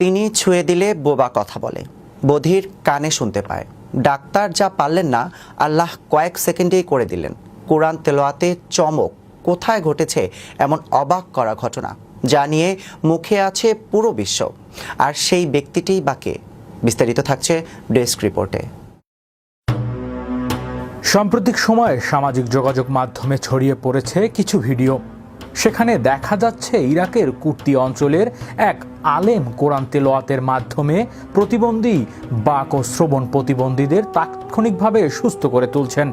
তিনি ছুঁয়ে দিলে বোবা কথা বলে, বধির কানে শুনতে পায়। ডাক্তার যা পারলেন না আল্লাহ কয়েক সেকেন্ডেই করে দিলেন। কোরআন তেলাওয়াতে চমক কোথায় ঘটেছে এমন অবাক করা ঘটনা, যা নিয়ে মুখে আছে পুরো বিশ্ব। আর সেই ব্যক্তিটিই বা কে? বিস্তারিত থাকছে ডেস্ক রিপোর্টে। সাম্প্রতিক সময়ে সামাজিক যোগাযোগ মাধ্যমে ছড়িয়ে পড়েছে কিছু ভিডিও। সেখানে দেখা যাচ্ছে ইরাকের কুর্দি অঞ্চলের এক আলেম কোরআন তেলাওয়াতের মাধ্যমে প্রতিবন্ধী বাক ও শ্রবণ প্রতিবন্ধীদের তাৎক্ষণিকভাবে সুস্থ করে তুলছেন।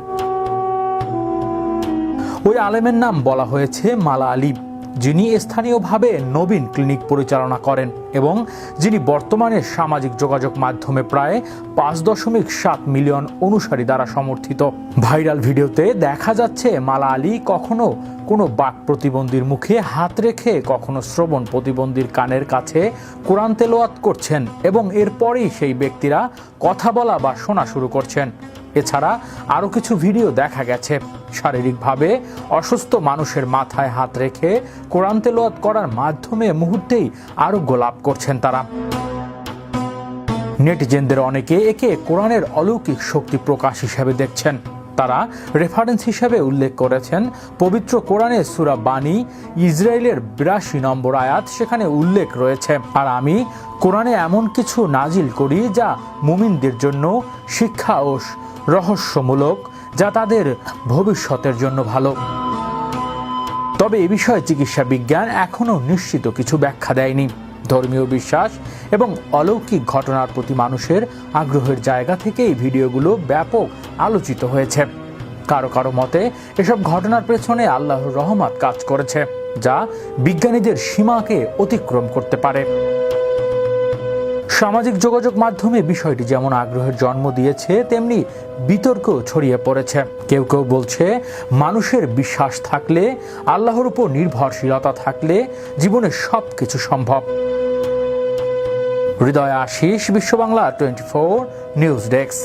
ওই আলেমের নাম বলা হয়েছে মালা আলী, যিনি স্থানীয়ভাবে নবীন ক্লিনিক পরিচালনা করেন এবং যিনি বর্তমানে সামাজিক যোগাযোগ মাধ্যমে প্রায় 5.7 মিলিয়ন অনুসারী দ্বারা সমর্থিত। ভাইরাল ভিডিওতে দেখা যাচ্ছে মালা আলী কখনো কোনো বাক প্রতিবন্ধীর মুখে হাত রেখে কখনো শ্রবণ প্রতিবন্ধীর কানের কাছে কোরআন তেলাওয়াত করছেন এবং এরপরেই সেই ব্যক্তিরা কথা বলা বা শোনা শুরু করছেন। এছাড়া আরও কিছু ভিডিও দেখা গেছে শারীরিকভাবে অসুস্থ মানুষের মাথায় হাত রেখে কোরআন তেলাওয়াত করার মাধ্যমে মুহূর্তেই আরোগ্য লাভ করছেন তারা। নেটিজেনদের অনেকে একে কোরআনের অলৌকিক শক্তি প্রকাশ হিসেবে দেখছেন। তারা রেফারেন্স হিসেবে উল্লেখ করেছেন পবিত্র কোরআনের সূরা বানী ইসরায়েলের 82 নম্বর আয়াত, সেখানে উল্লেখ রয়েছে, আর আমি কোরআনে এমন কিছু নাজিল করি যা মুমিনদের জন্য শিক্ষা ও রহস্যমূলক, যা তাদের ভবিষ্যতের জন্য ভালো। তবে এ বিষয়ে চিকিৎসা বিজ্ঞান এখনো নিশ্চিত কিছু ব্যাখ্যা দেয়নি। ধর্মীয় বিশ্বাস এবং অলৌকিক ঘটনার প্রতি মানুষের আগ্রহের জায়গা থেকে এই ভিডিওগুলো ব্যাপক আলোচিত হয়েছে। কারো কারো মতে এসব ঘটনার পেছনে আল্লাহর রহমত কাজ করেছে, যা বিজ্ঞানীদের সীমাকে অতিক্রম করতে পারে। সামাজিক যোগাযোগ মাধ্যমে বিষয়টি যেমন আগ্রহের জন্ম দিয়েছে, তেমনি বিতর্ক ছড়িয়ে পড়েছে। কেউ কেউ বলছে মানুষের বিশ্বাস থাকলে, আল্লাহর উপর নির্ভরশীলতা থাকলে জীবনে সবকিছু সম্ভব। হৃদয় আশিস, বিশ্ব বাংলা 24 নিউজ ডেস্ক।